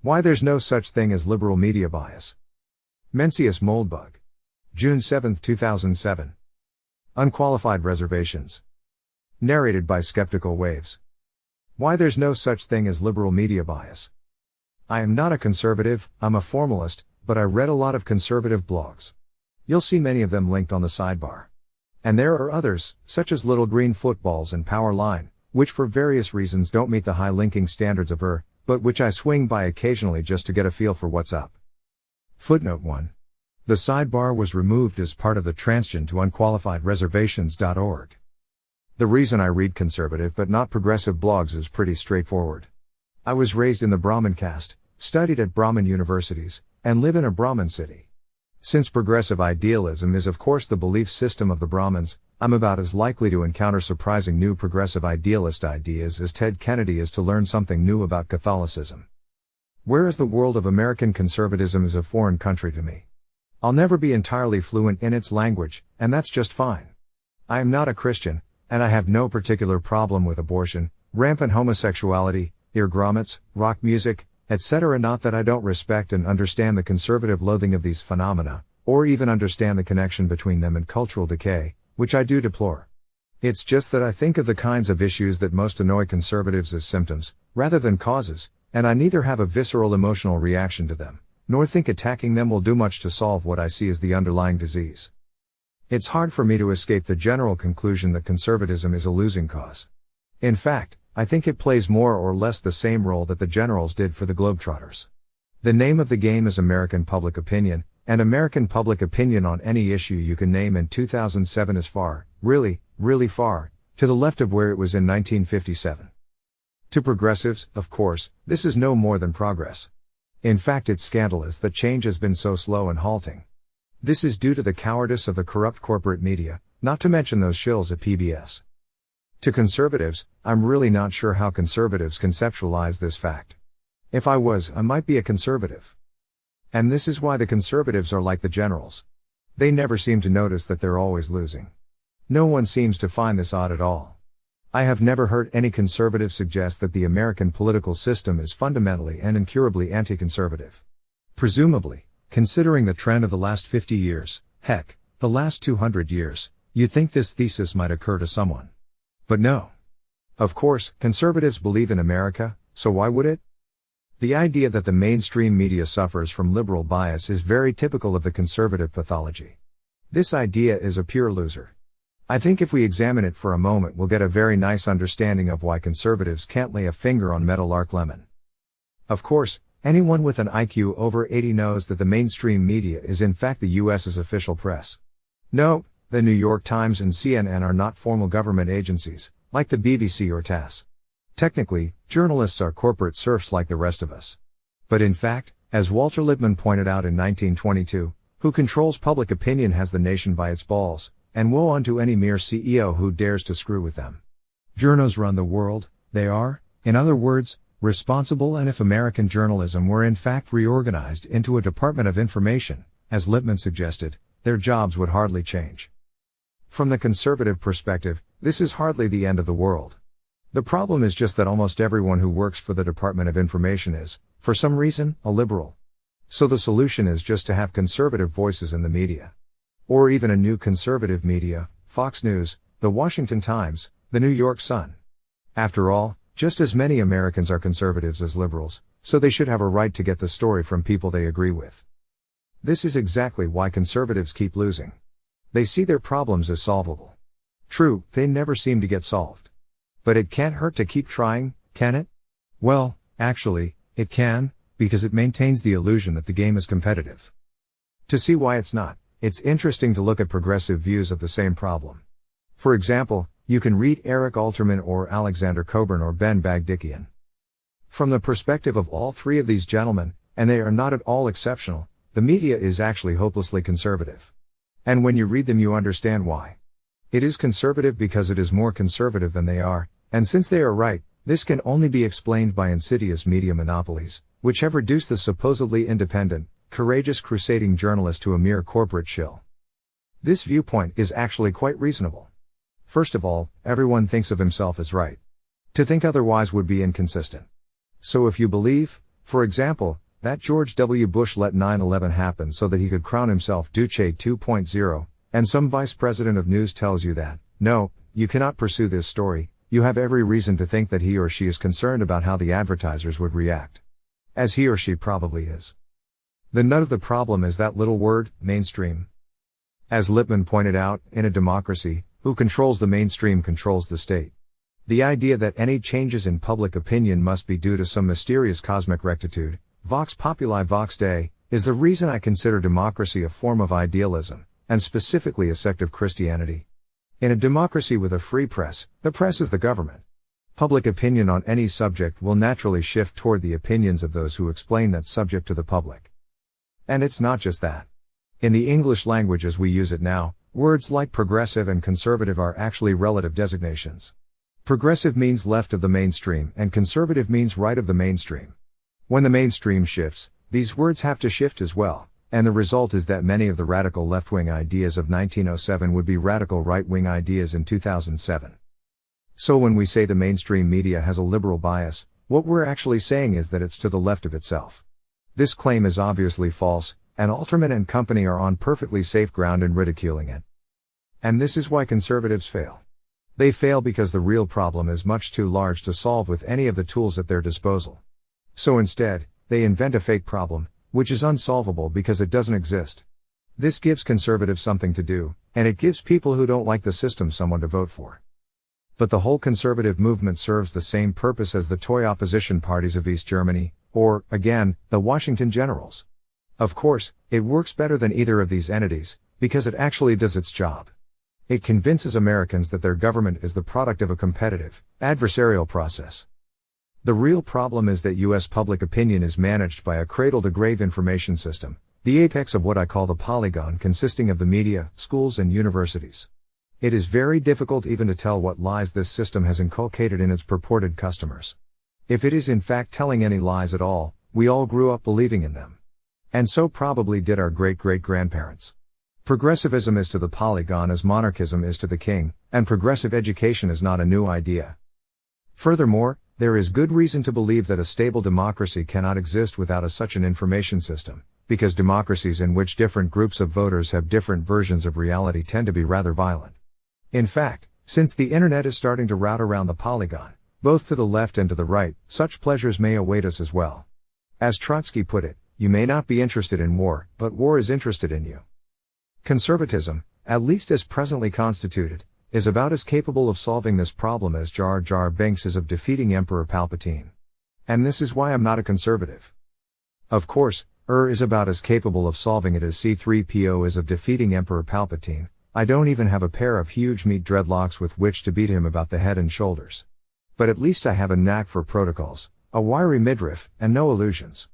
Why there's no such thing as liberal media bias. Mencius Moldbug. June 7, 2007. Unqualified Reservations. Narrated by Skeptical Waves. Why there's no such thing as liberal media bias. I am not a conservative, I'm a formalist, but I read a lot of conservative blogs. You'll see many of them linked on the sidebar. And there are others, such as Little Green Footballs and Powerline, which for various reasons don't meet the high linking standards of but which I swing by occasionally just to get a feel for what's up. Footnote 1. The sidebar was removed as part of the transgen to unqualifiedreservations.org. The reason I read conservative but not progressive blogs is pretty straightforward. I was raised in the Brahmin caste, studied at Brahmin universities, and live in a Brahmin city. Since progressive idealism is of course the belief system of the Brahmins, I'm about as likely to encounter surprising new progressive idealist ideas as Ted Kennedy is to learn something new about Catholicism. Whereas the world of American conservatism is a foreign country to me. I'll never be entirely fluent in its language, and that's just fine. I am not a Christian, and I have no particular problem with abortion, rampant homosexuality, ear grommets, rock music, etc. Not that I don't respect and understand the conservative loathing of these phenomena, or even understand the connection between them and cultural decay, which I do deplore. It's just that I think of the kinds of issues that most annoy conservatives as symptoms, rather than causes, and I neither have a visceral emotional reaction to them, nor think attacking them will do much to solve what I see as the underlying disease. It's hard for me to escape the general conclusion that conservatism is a losing cause. In fact, I think it plays more or less the same role that the generals did for the Globetrotters. The name of the game is American public opinion, and American public opinion on any issue you can name in 2007 is far, really far, to the left of where it was in 1957. To progressives, of course, this is no more than progress. In fact, it's scandalous that change has been so slow and halting. This is due to the cowardice of the corrupt corporate media, not to mention those shills at PBS. To conservatives, I'm really not sure how conservatives conceptualize this fact. If I was, I might be a conservative. And this is why the conservatives are like the generals. They never seem to notice that they're always losing. No one seems to find this odd at all. I have never heard any conservative suggest that the American political system is fundamentally and incurably anti-conservative. Presumably, considering the trend of the last 50 years, heck, the last 200 years, you'd think this thesis might occur to someone. But no. Of course, conservatives believe in America, so why would it? The idea that the mainstream media suffers from liberal bias is very typical of the conservative pathology. This idea is a pure loser. I think if we examine it for a moment we'll get a very nice understanding of why conservatives can't lay a finger on Meadowlark Lemon. Of course, anyone with an IQ over 80 knows that the mainstream media is in fact the US's official press. No, the New York Times and CNN are not formal government agencies, like the BBC or TASS. Technically, journalists are corporate serfs like the rest of us. But in fact, as Walter Lippmann pointed out in 1922, who controls public opinion has the nation by its balls, and woe unto any mere CEO who dares to screw with them. Journos run the world, they are, in other words, responsible, and if American journalism were in fact reorganized into a Department of Information, as Lippmann suggested, their jobs would hardly change. From the conservative perspective, this is hardly the end of the world. The problem is just that almost everyone who works for the Department of Information is, for some reason, a liberal. So the solution is just to have conservative voices in the media. Or even a new conservative media, Fox News, The Washington Times, The New York Sun. After all, just as many Americans are conservatives as liberals, so they should have a right to get the story from people they agree with. This is exactly why conservatives keep losing. They see their problems as solvable. True, they never seem to get solved. But it can't hurt to keep trying, can it? Well, actually, it can, because it maintains the illusion that the game is competitive. To see why it's not, it's interesting to look at progressive views of the same problem. For example, you can read Eric Alterman or Alexander Coburn or Ben Bagdikian. From the perspective of all three of these gentlemen, and they are not at all exceptional, the media is actually hopelessly conservative. And when you read them you understand why. It is conservative because it is more conservative than they are, and since they are right, this can only be explained by insidious media monopolies, which have reduced the supposedly independent, courageous crusading journalist to a mere corporate shill. This viewpoint is actually quite reasonable. First of all, everyone thinks of himself as right. To think otherwise would be inconsistent. So if you believe, For example, that George W. Bush let 9/11 happen so that he could crown himself Duce 2.0, and some vice president of news tells you that, no, you cannot pursue this story, you have every reason to think that he or she is concerned about how the advertisers would react. As he or she probably is. The nut of the problem is that little word, mainstream. As Lippmann pointed out, in a democracy, who controls the mainstream controls the state. The idea that any changes in public opinion must be due to some mysterious cosmic rectitude, vox populi vox Dei, is the reason I consider democracy a form of idealism, and specifically a sect of Christianity. In a democracy with a free press, the press is the government. Public opinion on any subject will naturally shift toward the opinions of those who explain that subject to the public. And it's not just that. In the English language as we use it now, words like progressive and conservative are actually relative designations. Progressive means left of the mainstream and conservative means right of the mainstream. When the mainstream shifts, these words have to shift as well, and the result is that many of the radical left-wing ideas of 1907 would be radical right-wing ideas in 2007. So when we say the mainstream media has a liberal bias, what we're actually saying is that it's to the left of itself. This claim is obviously false, and Alterman and company are on perfectly safe ground in ridiculing it. And this is why conservatives fail. They fail because the real problem is much too large to solve with any of the tools at their disposal. So instead, they invent a fake problem, which is unsolvable because it doesn't exist. This gives conservatives something to do, and it gives people who don't like the system someone to vote for. But the whole conservative movement serves the same purpose as the toy opposition parties of East Germany, or, again, the Washington Generals. Of course, it works better than either of these entities, because it actually does its job. It convinces Americans that their government is the product of a competitive, adversarial process. The real problem is that U.S. public opinion is managed by a cradle-to-grave information system, the apex of what I call the polygon, consisting of the media, schools and universities. It is very difficult even to tell what lies this system has inculcated in its purported customers. If it is in fact telling any lies at all, we all grew up believing in them. And so probably did our great-great-grandparents. Progressivism is to the polygon as monarchism is to the king, and progressive education is not a new idea. Furthermore, there is good reason to believe that a stable democracy cannot exist without such an information system, because democracies in which different groups of voters have different versions of reality tend to be rather violent. In fact, since the internet is starting to route around the polygon, both to the left and to the right, such pleasures may await us as well. As Trotsky put it, you may not be interested in war, but war is interested in you. Conservatism, at least as presently constituted, is about as capable of solving this problem as Jar Jar Binks is of defeating Emperor Palpatine. And this is why I'm not a conservative. Of course, is about as capable of solving it as C-3PO is of defeating Emperor Palpatine. I don't even have a pair of huge meat dreadlocks with which to beat him about the head and shoulders. But at least I have a knack for protocols, a wiry midriff, and no illusions.